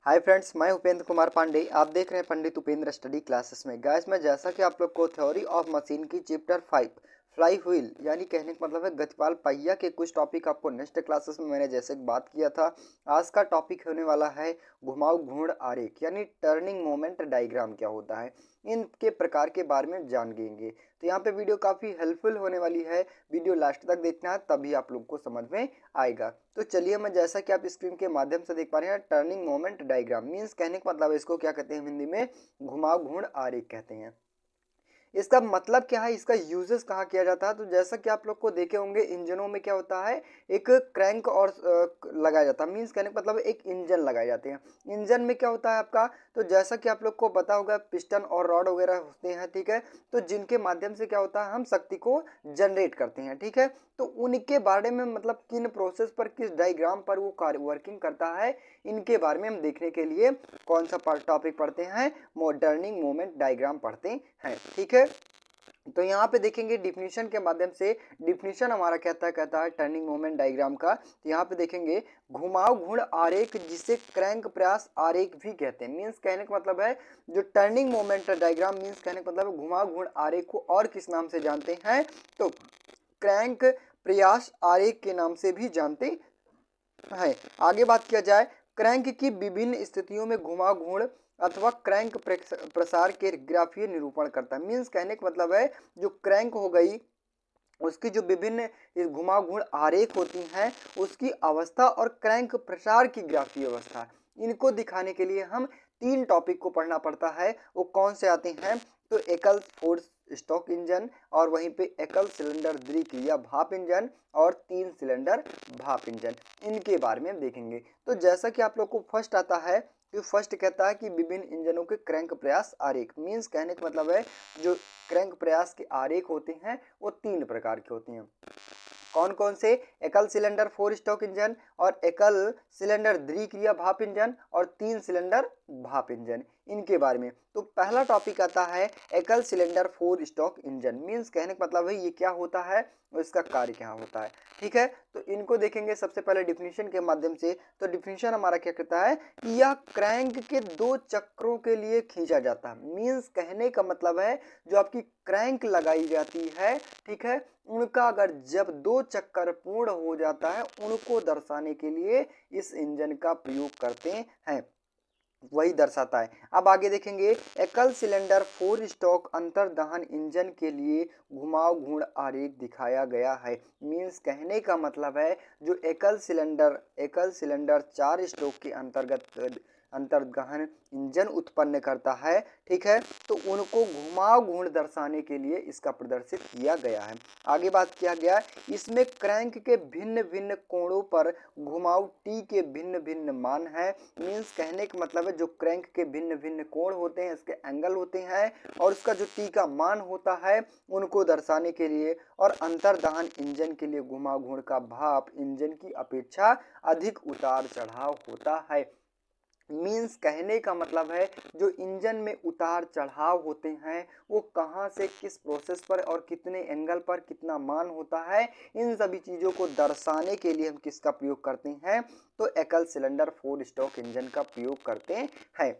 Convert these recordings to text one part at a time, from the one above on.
Hi friends, मैं उपेंद्र कुमार पांडे। आप देख रहे हैं पंडित उपेंद्र स्टडी क्लासेस में। गाइस, मैं जैसा कि आप लोग को थ्योरी ऑफ मशीन की चैप्टर 5 फ्लाई व्हील यानी कहने का मतलब है गतिपाल पहिया के कुछ टॉपिक आपको नेक्स्ट क्लासेस में मैंने जैसे कि बात किया था। आज का टॉपिक होने वाला है घुमाऊ घूर्ण आरेख यानी टर्निंग मोमेंट डायग्राम क्या होता है, इनके प्रकार के बारे में जान लेंगे। तो यहाँ पे वीडियो काफ़ी हेल्पफुल होने वाली है। वीडियो लास्ट तक देखना है, तभी आप लोग को समझ में आएगा। तो चलिए, मैं जैसा कि आप स्क्रीन के माध्यम से देख पा रहे हैं, टर्निंग मोमेंट डायग्राम मीन्स कहने का मतलब इसको क्या कहते हैं हिंदी में, घुमाव घूर्ण आरेख कहते हैं। इसका मतलब क्या है, इसका यूजेस कहाँ किया जाता है? तो जैसा कि आप लोग को देखे होंगे, इंजनों में क्या होता है, एक क्रैंक और लगाया जाता है। मीन्स कहने का मतलब एक इंजन लगाए जाते हैं। इंजन में क्या होता है आपका, तो जैसा कि आप लोग को पता होगा, पिस्टन और रॉड वगैरह होते हैं, ठीक है। तो जिनके माध्यम से क्या होता है, हम शक्ति को जनरेट करते हैं, ठीक है। तो उनके बारे में मतलब किन प्रोसेस पर, किस डायग्राम पर वो कार्य वर्किंग करता है, इनके बारे में हम देखने के लिए कौन सा टॉपिक पढ़ते हैं, टर्निंग मोमेंट डायग्राम पढ़ते हैं, ठीक है। तो यहाँ पे देखेंगे डिफिनीशन के माध्यम से। डिफिनीशन हमारा कहता है टर्निंग मोमेंट डायग्राम का। तो यहाँ पे देखेंगे घुमाव घूर्ण आरेख, जिसे क्रैंक प्रयास आरेख भी कहते हैं। मीन्स कहने का मतलब है जो टर्निंग मोमेंट डायग्राम, मीन्स कहने का मतलब है घुमाव घूर्ण आरेख को और किस नाम से जानते हैं, तो क्रैंक प्रयास आरेख के नाम से भी जानते हैं। आगे बात किया जाए, क्रैंक की विभिन्न स्थितियों में घुमाव घूर्ण अथवा क्रैंक प्रसार के ग्राफीय निरूपण करता है। मीन्स कहने का मतलब है जो क्रैंक हो गई, उसकी जो विभिन्न घुमाव घूर्ण आरेख होती हैं, उसकी अवस्था और क्रैंक प्रसार की ग्राफीय अवस्था, इनको दिखाने के लिए हम तीन टॉपिक को पढ़ना पड़ता है। वो कौन से आते हैं, तो एकल फोर्स स्टॉक इंजन, और वहीं पे एकल सिलेंडर द्विक्रिया भाप इंजन, और 3 सिलेंडर भाप इंजन, इनके बारे में देखेंगे। तो जैसा कि आप लोग को फर्स्ट आता है, तो फर्स्ट कहता है कि विभिन्न इंजनों के क्रैंक प्रयास आरेख। मीन्स कहने का मतलब है जो क्रैंक प्रयास के आरेख होते हैं वो 3 प्रकार के होते हैं। कौन कौन से, एकल सिलेंडर 4 स्टॉक इंजन, और एकल सिलेंडर द्विक्रिया भाप इंजन, और 3 सिलेंडर भाप इंजन, इनके बारे में। तो पहला टॉपिक आता है एकल सिलेंडर 4 स्टॉक इंजन। मीन्स कहने का मतलब है ये क्या होता है और इसका कार्य क्या होता है, ठीक है। तो इनको देखेंगे सबसे पहले डिफिनीशन के माध्यम से। तो डिफिनीशन हमारा क्या कहता है कि यह क्रैंक के 2 चक्रों के लिए खींचा जाता है। मीन्स कहने का मतलब है जो आपकी क्रैंक लगाई जाती है, ठीक है, उनका अगर जब 2 चक्कर पूर्ण हो जाता है, उनको दर्शाने के लिए इस इंजन का प्रयोग करते हैं, वही दर्शाता है। अब आगे देखेंगे, एकल सिलेंडर 4 स्टॉक अंतर्दहन इंजन के लिए घुमाव घूर्ण आरेख दिखाया गया है। मीन्स कहने का मतलब है जो एकल सिलेंडर 4 स्टॉक के अंतर्दहन इंजन उत्पन्न करता है, ठीक है, तो उनको घुमाव घूर्ण दर्शाने के लिए इसका प्रदर्शित किया गया है। आगे बात किया गया, इसमें क्रैंक के भिन्न भिन्न कोणों पर घुमाव टी के भिन्न भिन्न मान है। मीन्स कहने का मतलब है जो क्रैंक के भिन्न भिन्न कोण होते हैं, इसके एंगल होते हैं, और उसका जो टी का मान होता है, उनको दर्शाने के लिए, और अंतर्दहन इंजन के लिए घुमाव घूर्ण का भाप इंजन की अपेक्षा अधिक उतार चढ़ाव होता है। मीन्स कहने का मतलब है जो इंजन में उतार चढ़ाव होते हैं वो कहाँ से किस प्रोसेस पर और कितने एंगल पर कितना मान होता है, इन सभी चीज़ों को दर्शाने के लिए हम किसका प्रयोग करते हैं, तो एकल सिलेंडर 4 स्टॉक इंजन का प्रयोग करते हैं।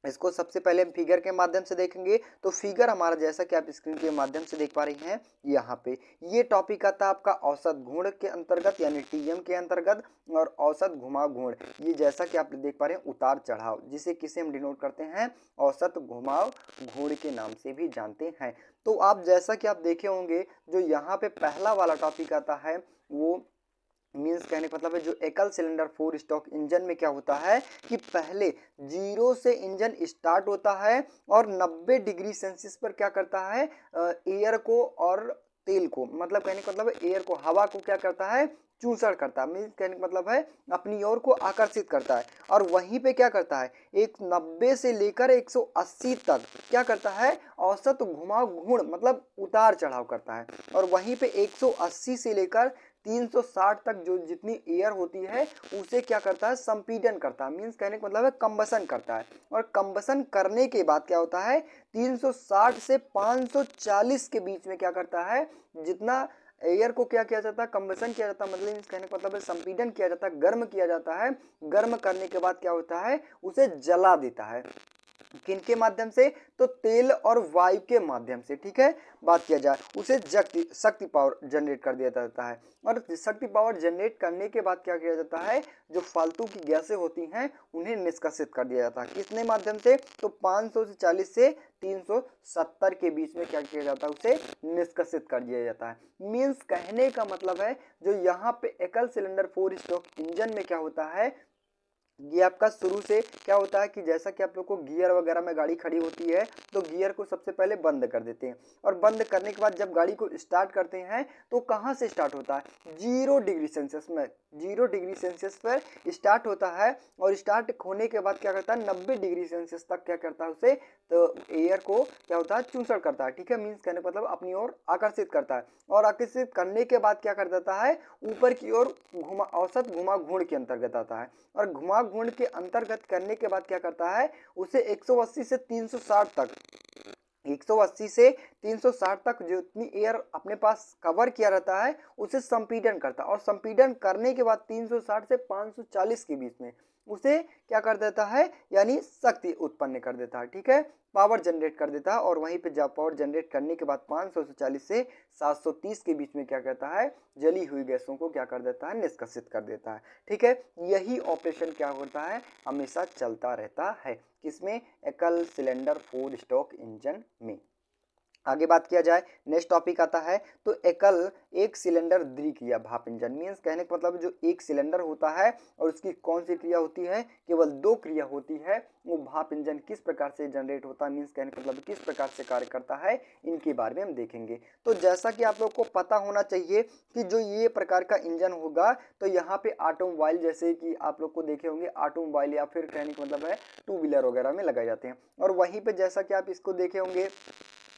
इसको सबसे पहले हम फिगर के माध्यम से देखेंगे। तो फिगर हमारा जैसा कि आप स्क्रीन के माध्यम से देख पा रही हैं, यहाँ पे ये टॉपिक आता है आपका औसत घूर्ण के अंतर्गत यानी टीएम के अंतर्गत, और औसत घुमाव घूर्ण, ये जैसा कि आप देख पा रहे हैं उतार चढ़ाव, जिसे किसे हम डिनोट करते हैं, औसत घुमाव घूर्ण के नाम से भी जानते हैं। तो आप जैसा कि आप देखे होंगे, जो यहाँ पे पहला वाला टॉपिक आता है वो मीन्स कहने का मतलब है जो एकल सिलेंडर 4 स्टॉक इंजन में क्या होता है कि पहले 0 से इंजन स्टार्ट होता है और 90 डिग्री सेल्सियस पर क्या करता है, एयर को और तेल को, मतलब कहने का मतलब एयर को, हवा को क्या करता है, चूसण करता है। मीन्स कहने का मतलब है अपनी ओर को आकर्षित करता है, और वहीं पे क्या करता है, एक 90 से लेकर 180 तक क्या करता है, औसत घुमाव घूर्ण मतलब उतार चढ़ाव करता है, और वहीं पे 180 से लेकर 360 तक जो जितनी एयर होती है उसे क्या करता है, संपीडन करता है। मीन्स कहने का मतलब है कंबसन करता है, और कंबसन करने के बाद क्या होता है, 360 से 540 के बीच में क्या करता है, जितना एयर को क्या किया जाता है, कंबशन किया जाता है, मतलब कहने का मतलब है संपीडन किया जाता है, गर्म किया जाता है। गर्म करने के बाद क्या होता है, उसे जला देता है। किनके माध्यम से, तो तेल और वायु के माध्यम से। ठीक है, बात किया जाए उसे शक्ति पावर जनरेट कर दिया जाता है। और शक्ति पावर जनरेट करने के बाद क्या किया जाता है, जो फालतू की गैसें होती हैं उन्हें निष्कासित कर दिया जाता है। किसने माध्यम से, तो 540 से 370 के बीच में क्या किया जाता है, उसे निष्कासित कर दिया जाता है। मीन्स कहने का मतलब है जो यहाँ पे एकल सिलेंडर 4 स्ट्रोक इंजन में क्या होता है, ये आपका शुरू से क्या होता है कि जैसा कि आप लोग को गियर वगैरह में गाड़ी खड़ी होती है तो गियर को सबसे पहले बंद कर देते हैं, और बंद करने के बाद जब गाड़ी को स्टार्ट करते हैं तो कहाँ से स्टार्ट होता है, 0 डिग्री सेल्सियस में, 0 डिग्री सेल्सियस पर स्टार्ट होता है। और स्टार्ट होने के बाद क्या करता है, 90 डिग्री सेल्सियस तक क्या करता है उसे, तो एयर को क्या होता है, चूसड़ करता है। ठीक है, मीन्स कहने का मतलब अपनी ओर आकर्षित करता है, और आकर्षित करने के बाद क्या कर देता है, ऊपर की ओर औसत घुमा घूर्ण के अंतर्गत आता है। और घुमा घूर्ण के अंतर्गत करने के बाद क्या करता है, उसे 180 से 360 तक, 180 से 360 तक जितनी एयर अपने पास कवर किया रहता है उसे संपीडन करता है। और संपीडन करने के बाद 360 से 540 के बीच में उसे क्या कर देता है, यानी शक्ति उत्पन्न कर देता है। ठीक है, पावर जनरेट कर देता है। और वहीं पे जब पावर जनरेट करने के बाद 540 से 730 के बीच में क्या करता है, जली हुई गैसों को क्या कर देता है, निष्कासित कर देता है। ठीक है, यही ऑपरेशन क्या होता है, हमेशा चलता रहता है। किसमें, एकल सिलेंडर 4 स्ट्रोक इंजन में। आगे बात किया जाए, नेक्स्ट टॉपिक आता है तो एकल एक सिलेंडर द्विक्रिया भाप इंजन। मीन्स कहने का मतलब जो एक सिलेंडर होता है और उसकी कौन सी क्रिया होती है, केवल 2 क्रिया होती है, वो भाप इंजन किस प्रकार से जनरेट होता है, मीन्स कहने का मतलब किस प्रकार से कार्य करता है, इनके बारे में हम देखेंगे। तो जैसा कि आप लोग को पता होना चाहिए कि जो ये प्रकार का इंजन होगा तो यहाँ पे ऑटोमोबाइल, जैसे कि आप लोग को देखे होंगे ऑटोमोबाइल या फिर कहने का मतलब है 2 व्हीलर वगैरह में लगाए जाते हैं। और वहीं पे जैसा कि आप इसको देखे होंगे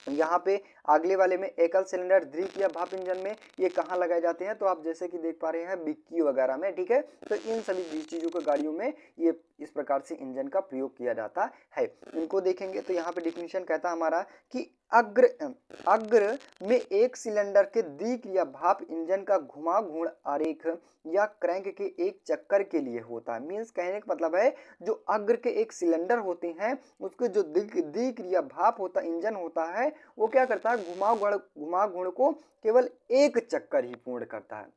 यहाँ पे अगले वाले में एकल सिलेंडर द्विक्रिया भाप इंजन में ये कहाँ लगाए जाते हैं, तो आप जैसे कि देख पा रहे हैं बिक्की वगैरह में। ठीक है, तो इन सभी चीज़ों को गाड़ियों में ये इस प्रकार से इंजन का प्रयोग किया जाता है। इनको देखेंगे तो यहाँ पे डिफिनीशन कहता है हमारा कि अग्र में एक सिलेंडर के द्विक्रिया भाप इंजन का घुमा घूर्ण आरेख या क्रैंक के एक चक्कर के लिए होता है। मीन्स कहने का मतलब है जो अग्र के एक सिलेंडर होते हैं उसके जो द्विक्रिया भाप होता इंजन होता है वो क्या करता है, घुमा घूर्ण को केवल एक चक्कर ही पूर्ण करता है।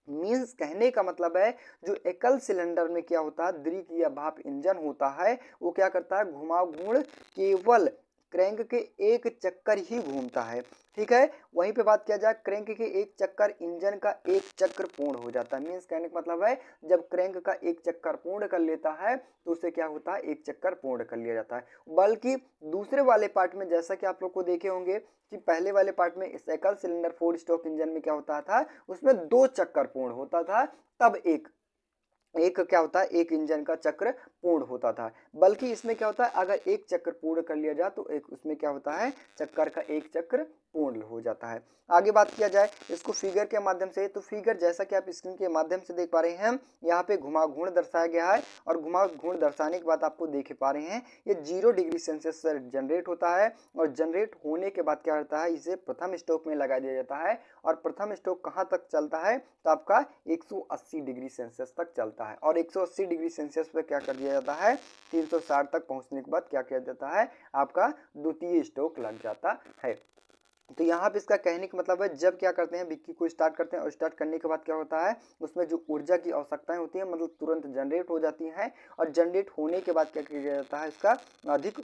मीन्स कहने का मतलब है जो एकल सिलेंडर में क्या होता है, द्विक्रिया भाप इंजन होता है वो क्या करता है, घुमा घूर्ण केवल क्रैंक के एक चक्कर ही घूमता है। ठीक है, वहीं पे बात किया जाए क्रैंक के एक चक्कर इंजन का एक चक्र पूर्ण हो जाता है। मीन्स कहने का मतलब है जब क्रैंक का एक चक्कर पूर्ण कर लेता है तो उसे क्या होता है, एक चक्कर पूर्ण कर लिया जाता है। बल्कि दूसरे वाले पार्ट में जैसा कि आप लोग को देखे होंगे कि पहले वाले पार्ट में एकल सिलेंडर 4 स्ट्रोक इंजन में क्या होता था, उसमें 2 चक्कर पूर्ण होता था, तब एक क्या होता है, एक इंजन का चक्र पूर्ण होता था। बल्कि इसमें क्या होता है, अगर एक चक्र पूर्ण कर लिया जाए तो एक उसमें क्या होता है, चक्कर का एक चक्र पूर्ण हो जाता है। आगे बात किया जाए इसको फिगर के माध्यम से, तो फिगर जैसा कि आप स्क्रीन के माध्यम से देख पा रहे हैं यहाँ पे घुमा घूर्ण दर्शाया गया है। और घुमा घूर्ण दर्शाने के बाद आपको देख पा रहे हैं ये 0 डिग्री सेल्सियस से जनरेट होता है। और जनरेट होने के बाद क्या होता है, इसे प्रथम स्ट्रोक में लगा दिया जाता है। और प्रथम स्ट्रोक कहाँ तक चलता है, तो आपका 180 डिग्री सेल्सियस तक चलता है। और 180 डिग्री सेल्सियस पर क्या कर दिया जाता है, 360 तक पहुंचने के बाद क्या किया जाता है, आपका द्वितीय स्ट्रोक लग जाता है। तो यहाँ पे इसका कहने का मतलब है जब क्या करते हैं, बिक्की को स्टार्ट करते हैं और स्टार्ट करने के बाद क्या होता है, उसमें जो ऊर्जा की आवश्यकताएं होती हैं मतलब तुरंत जनरेट हो जाती हैं। और जनरेट होने के बाद क्या किया जाता है, इसका अधिक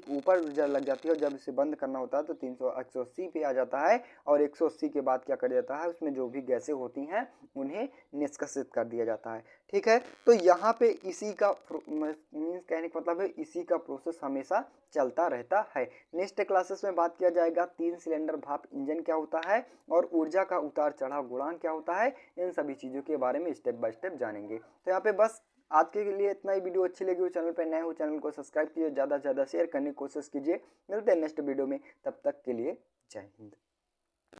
ऊपर ऊर्जा लग जाती है। और जब इसे बंद करना होता है तो 180 पे आ जाता है। और 180 के बाद क्या कर जाता है, उसमें जो भी गैसें होती हैं उन्हें निष्कासित कर दिया जाता है। ठीक है, तो यहाँ पे इसी का मीन्स कहने का मतलब है इसी का प्रोसेस हमेशा चलता रहता है। नेक्स्ट क्लासेस में बात किया जाएगा 3 सिलेंडर भाप इंजन क्या होता है और ऊर्जा का उतार चढ़ाव गुणांक क्या होता है, इन सभी चीज़ों के बारे में स्टेप बाय स्टेप जानेंगे। तो यहाँ पे बस आज के लिए इतना ही। वीडियो अच्छी लगी हो, चैनल पर नए हो चैनल को सब्सक्राइब कीजिए, ज़्यादा से ज़्यादा शेयर करने की कोशिश कीजिए। मिलते हैं नेक्स्ट वीडियो में, तब तक के लिए जय हिंद।